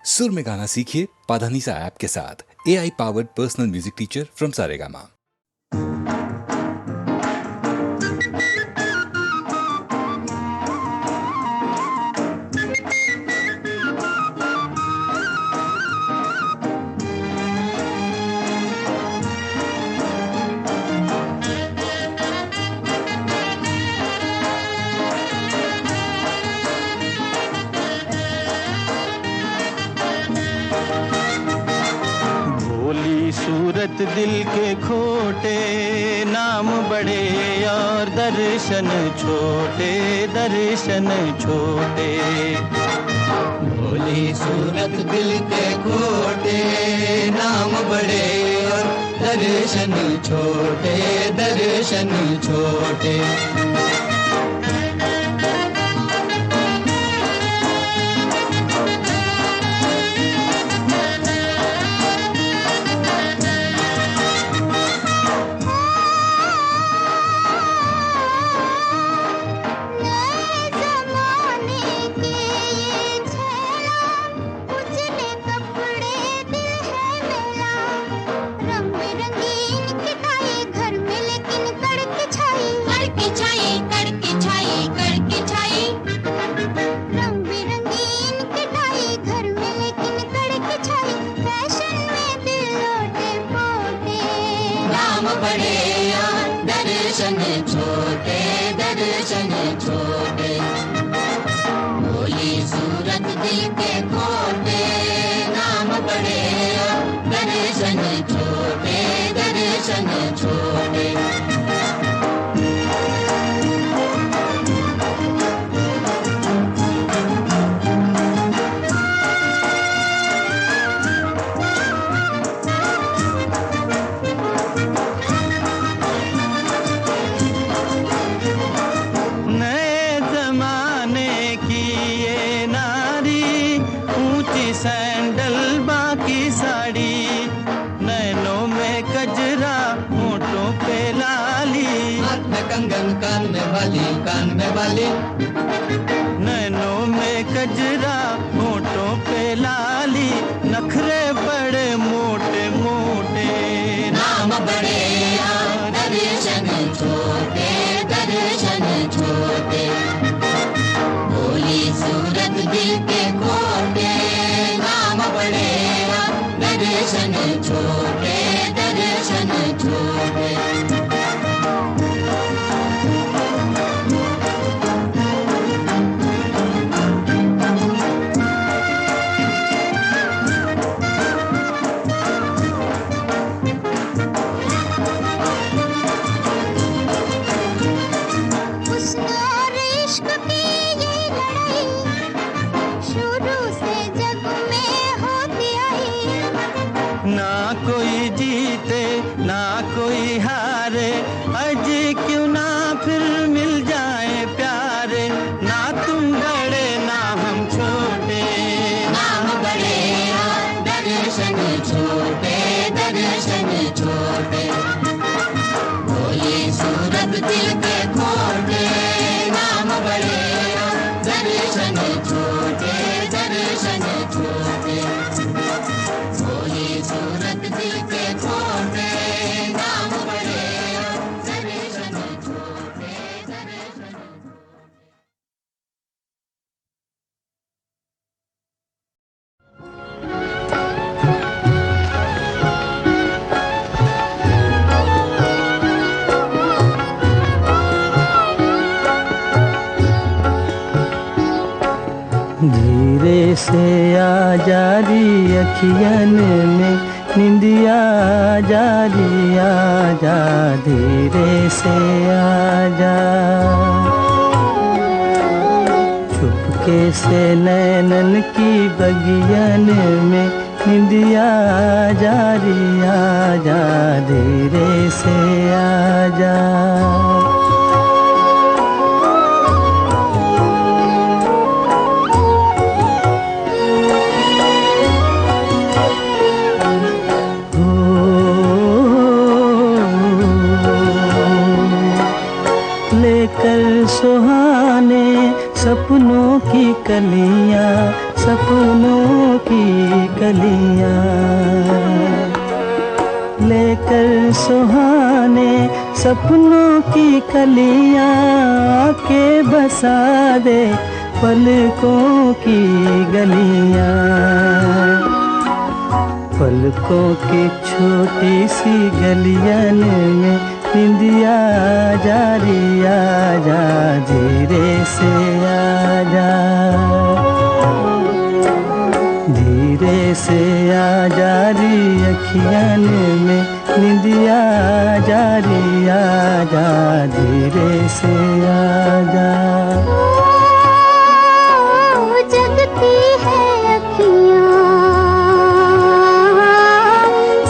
सुर में गाना सीखिए पाधानीसा ऐप के साथ। AI powered personal music teacher from Saregama. सूरत दिल के खोटे, नाम बड़े और दर्शन छोटे, दर्शन छोटे। भोली सूरत दिल के खोटे, नाम बड़े और दर्शन छोटे, दर्शन छोटे। दर्शन छोटे, दर्शन छोटे। भोली सूरत दिल के खोटे, नाम बड़े दर्शन छोटे, दर्शन छोटे। सैंडल बाकी साड़ी, नैनों में कजरा, होठों पे लाली, हाथ में कंगन, कान में बाली, कान में बाली। नैनों में कजरा, होठों पे लाली, नखरे बड़े मोटे मोटे, नाम बड़े दर्शन छोटे, दर्शन छोटे। भोली सूरत दिल के खोटे, बड़े दर्शन छोटे, दर्शन छोटे। ना कोई जीते ना कोई हारे, आज क्यों ना फिर मिल जाए प्यारे। ना तुम बड़े ना हम छोटे, नाम बड़े दर्शन छोटे, दर्शन छोटे। भोली सूरत दिल के खोटे, नाम बड़े दर्शन छोटे, दर्शन छोटे। सूरत दिल के खोटे, नाम बड़े दर्शन छोटे, दर्शन। धीरे से आ जा री अखियन में निंदिया, जा री आ जा, धीरे से आ जा। चुपके से नैनन की बगियन में निंदिया, जा री आ जा, धीरे से आ जा। लेकर सुहाने सपनों की कलियां, सपनों की सुहाने सपनों की कलियां के बसा दे पलकों की गलियां। पलकों की छोटी सी गलियन में निंदिया जा रिया जा धीरे से आजा, धीरे से आजा री अखियन में निंदिया जा रिया जा धीरे से आजा। जगती है अखियाँ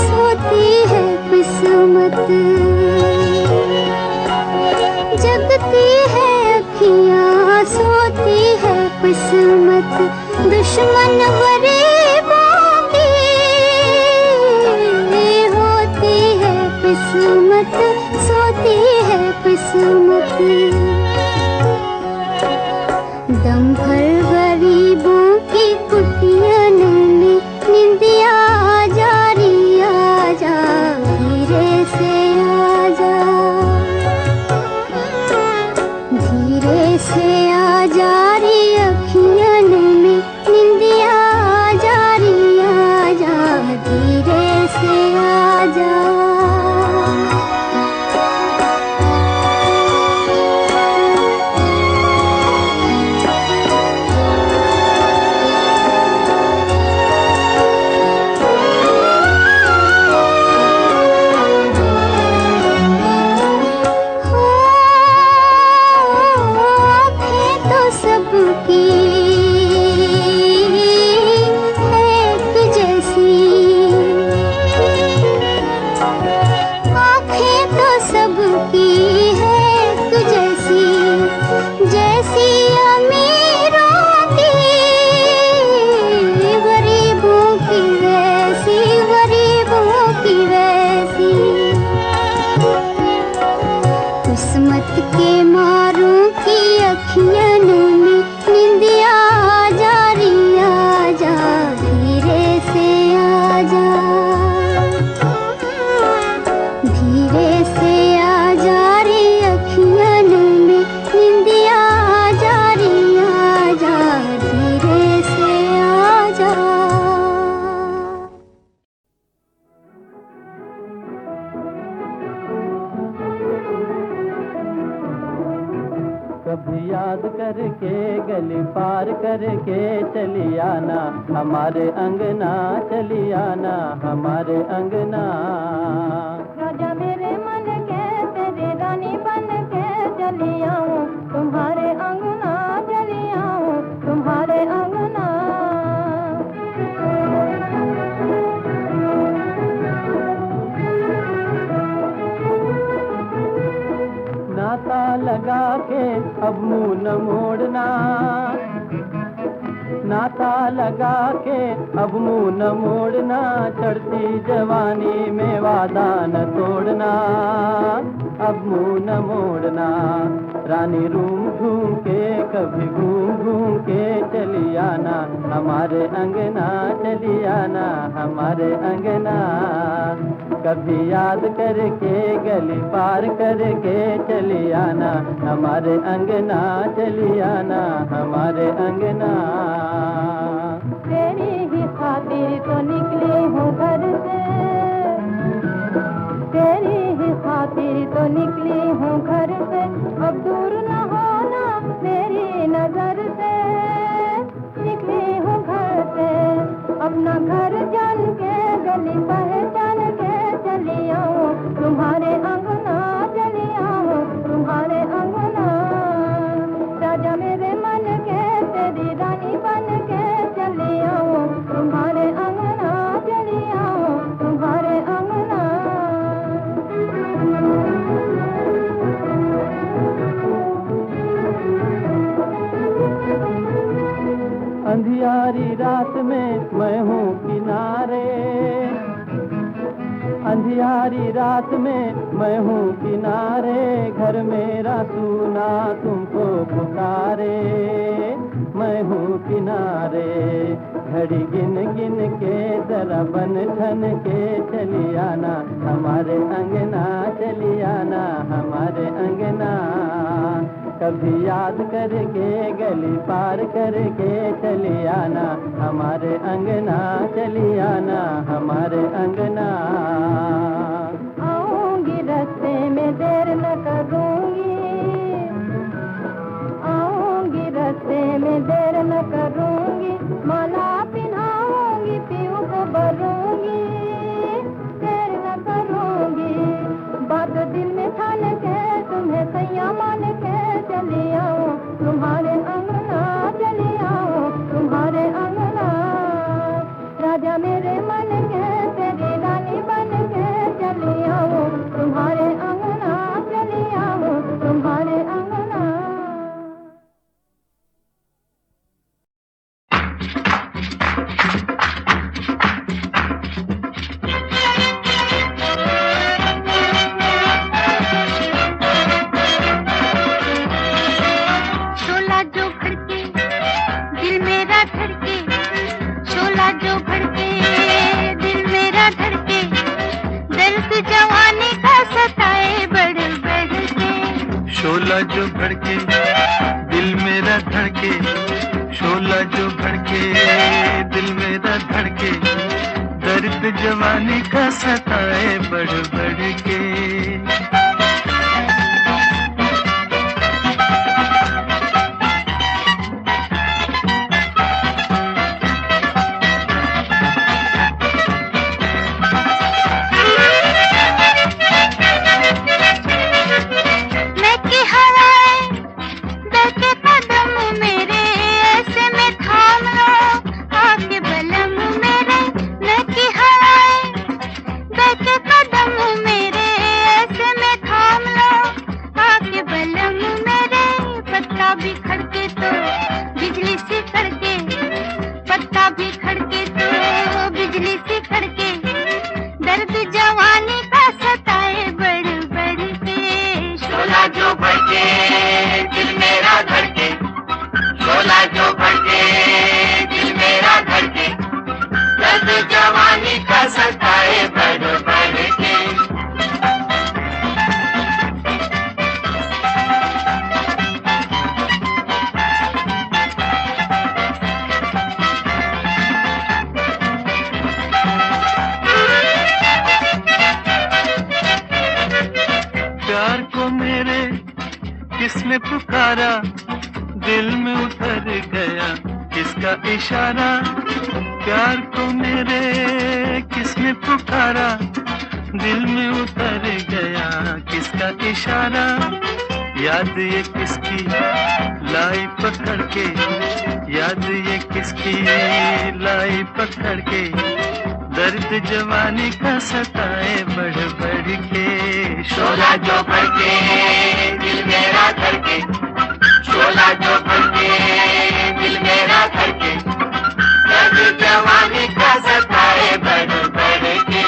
सोती है किस्मत, जगती है अखियाँ सोती है किस्मत। दुश्मन गरीबों की होती है किस्मत, सोती है किस्मत। दम भर गरीबों की कुटियन में निंदिया जा रिया जा धीरे से आजा, धीरे से आजा री अखियन में निंदिया जा रिया जा धीरे से आजा। किस्मत के मारों की अखियन में निंदिया जा रिया जा धीरे से आजा, धीरे से आजा री अखियन में निंदिया जा रिया जा धीरे से आजा। कभी याद करके गली पार करके चली आना हमारे अंगना, चली आना हमारे अंगना। राजा मेरे मन के तेरी रानी बन के चली आऊं तुम्हारे अंगना, चली आऊं तुम्हारे अंगना। नाता लगा के अब मुंह न मोड़ना, नाता लगा के अब मुंह न मोड़ना। चढ़ती जवानी में वादा न तोड़ना, अब मुंह न मोड़ना। रानी रूम घूम के कभी घूम घूम के चली आना हमारे अंगना, चली आना हमारे अंगना। कभी याद करके गली पार करके चली आना हमारे अंगना, चली आना हमारे अंगना। तेरी ही खातिर तो निकली हूँ घर से, तेरी ही खातिर तो निकली हूँ घर से। अब दूर न होना मेरी नजर से, निकली हूँ घर से अपना घर जान के गली पहचान के चली आऊं तुम्हारे अंगना, चली आऊं तुम्हारे अंगना। राजा मेरे मन के तेरी रानी बन के चली आऊं तुम्हारे अंगना, चली आऊं तुम्हारे अंगना। अंधियारी रात में मैं हूँ किनारे, अंधियारी रात में मैं हूँ किनारे। घर मेरा सूना तुमको पुकारे, मैं हूँ किनारे। घड़ी गिन गिन के जरा बन ठन के चली आना हमारे अंगना, चली आना हमारे अंगना। कभी याद करके गली पार करके चली आना हमारे अंगना, चली आना हमारे अंगना। आऊंगी रास्ते में देर न करूंगी, आऊंगी रास्ते में देर न करूंगी। माला पिन्हाऊंगी पीऊ को भरूंगी, देर न करूंगी। बात दिल में ठान के तुम्हें सैया मान के चली आऊं तुम्हारे अंगना, चली आऊं तुम्हारे अंगना। राजा मेरे मन के तेरी रानी बन के चली आऊं तुम्हारे अंगना, चली आऊं तुम्हारे अंगना। शोला जो भड़के दिल मेरा धड़के, शोला जो भड़के दिल मेरा धड़के। दर्द जवानी का सताए बढ़ बढ़ के। शोला जो भड़के दिल मेरा धड़के, शोला जो भड़के दिल मेरा धड़के। दर्द जवानी का सताए बढ़ बढ़ के। मैं की हवाएं बहके कदम मेरे, ऐसे में थाम लो आके बलम मेरे। मैं की हवाएं बहके कदम मेरे, ऐसे में थाम लो आके बलम मेरे। पत्ता भी खड़के तो बिजली सी खड़के, पत्ता भी खड़के तो बिजली सी खड़के। दर्द जवानी का सताए बढ़ बढ़ के। शोला जो भड़के दिल मेरा धड़के, शोला जो भड़के दिल मेरा धड़के। दर्द जवानी का सताए बढ़ बढ़ के। प्यार को मेरे किसने पुकारा, दिल में उतर गया किसका इशारा। प्यार को मेरे किसने पुकारा, दिल में उतर गया किसका इशारा। याद ये किसकी लाई पकड़ के, याद ये किसकी लाई पकड़ के। दर्द जवानी का सताए बढ़ बढ़ के। शोला जो भड़के दिल मेरा धड़के, शोला जो भड़के दिल मेरा धड़के। दर्द जवानी का सताए बढ़ बढ़ के।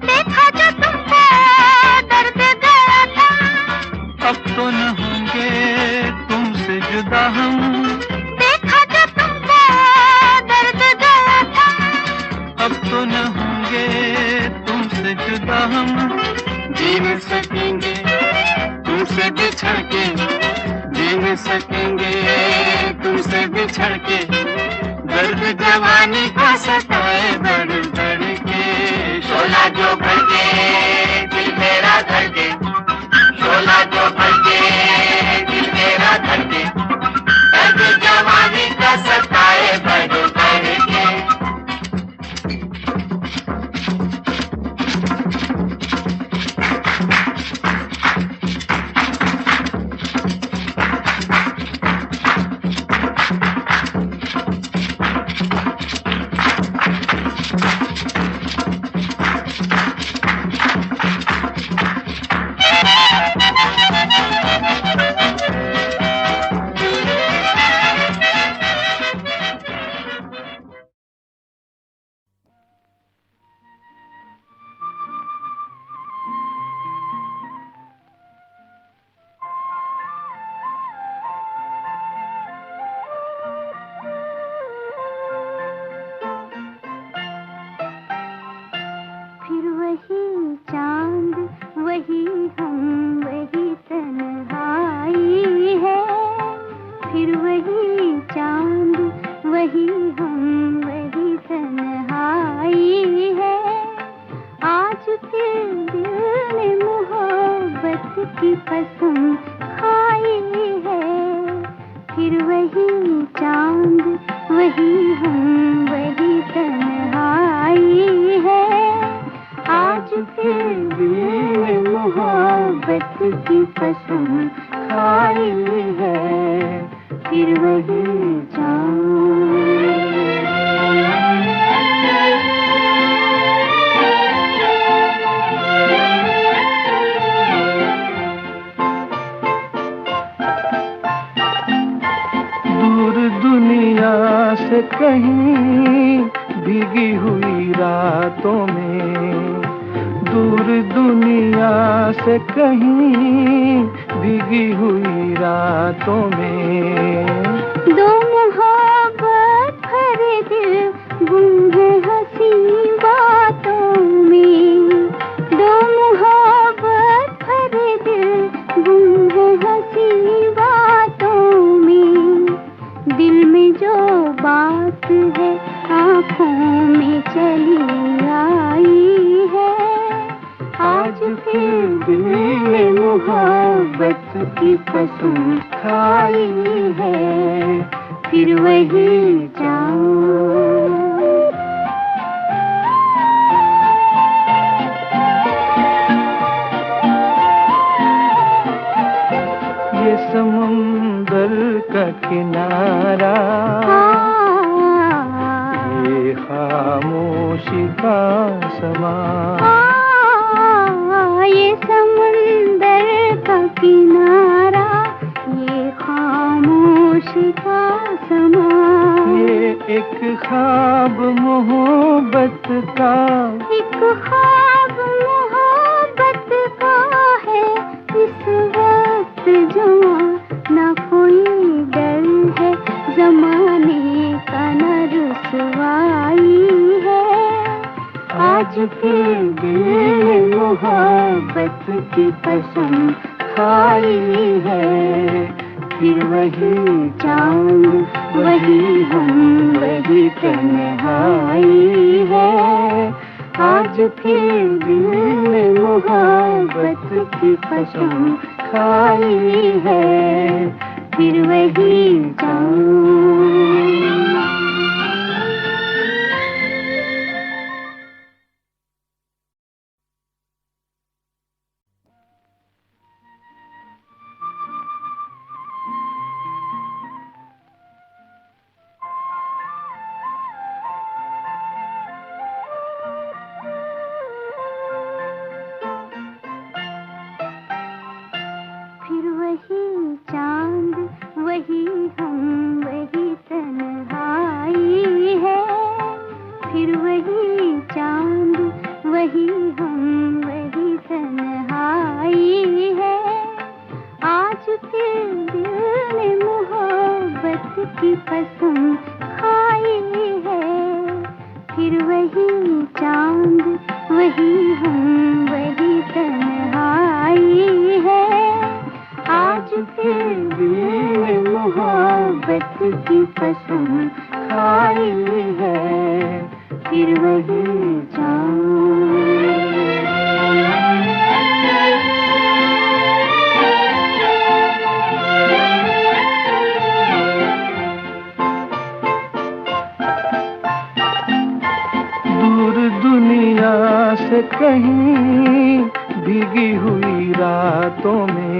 देखा जो तुमको दर्द गया था। अब तो न होंगे तुमसे जुदा हम, देखा जो तुमको दर्द गया था। अब तो न होंगे तुमसे जुदा हम। जी न सकेंगे तुमसे बिछड़ के, जी न सकेंगे तुमसे बिछड़ के। दर्द जवानी का सताए बढ़ बढ़ के। शोला जो भड़के दिल मेरा धड़के, शोला जो भड़के दिल मेरा धड़के। दर्द जवानी का सताए बढ़ बढ़ के। चांद वही हम वही तन्हाई है। आज फिर दिल ने मोहब्बत की कसम खाई है, फिर वही चांद। दुनिया से कहीं भीगी हुई रातों में, दूर दुनिया से कहीं भीगी हुई रातों में, दो मोहब्बत भरे दिल गुम है हंसी बातों में, दो मोहब्बत भरे दिल गुम है हंसी बातों में। दिल में जो बात है आँखों में चली आई है, आज फिर दिल ने मोहब्बत की कसम खाई है, फिर वही चांद। ये समुंदर का किनारा, ये खामोशी का समा, ये समुंदर का किनारा, ये खामोशी का समा, ये एक ख्वाब मोहब्बत का, एक ख्वाब मोहब्बत का है। इस वक्त जवां ना कोई डर है, जमाने का न रुसवाई है। आज फिर दिल ने मोहब्बत की कसम खाई है, फिर वही चांद वही हम वही तन्हाई है। आज फिर दिल ने मोहब्बत की कसम खाई है, फिर वही चांद। फिर वही चांद वही हम वही तन्हाई है, फिर वही चांद वही हम वही तन्हाई है। आज फिर दिल ने मोहब्बत की कसम खाई है, फिर वही चांद वही हम वही तन्हाई है। आज फिर दिल ने मोहब्बत की कसम खाई है, फिर वही चांद। दूर दुनिया से कहीं भीगी हुई रातों में,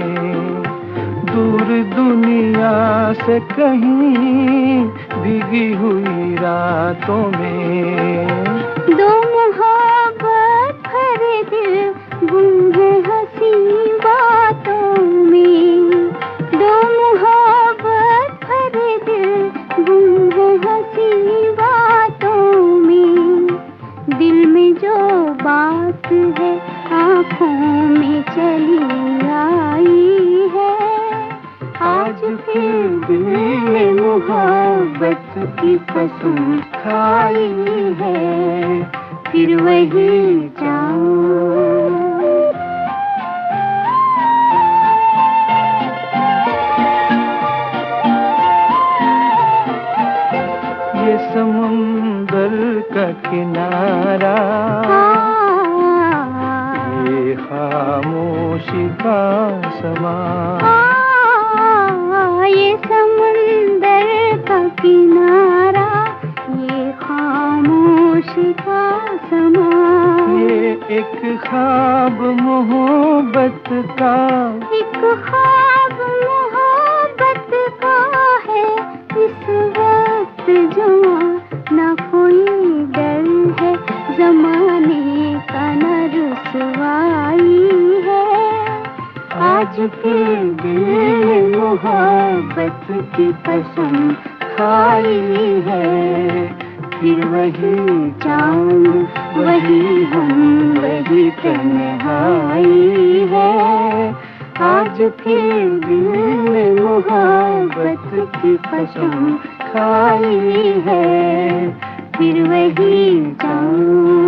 दूर दुनिया से कहीं भीगी हुई रातों में, दो मोहब्बत भरे दिल गुम है हंसी बातों में, दो मोहब्बत भरे दिल गुम है हंसी बातों में। दिल में जो बात है आँखों में चली आई है, आज फिर दिल ने मोहब्बत की कसम खाई है, फिर वही चांद। ये समुंदर का किनारा, ये खामोशी का समा, ये समुंदर का ख्वाब मोहब्बत का, एक ख्वाब मोहब्बत का है। इस वक्त जमाना कोई डर है, जमाने का न रुसवाई है। आज फिर दिल ने मोहब्बत की कसम खाई है। फिर वही चांद, वही हम, वही तन्हाई है। आज फिर दिल ने मोहब्बत की कसम खाई है। फिर वही चांद,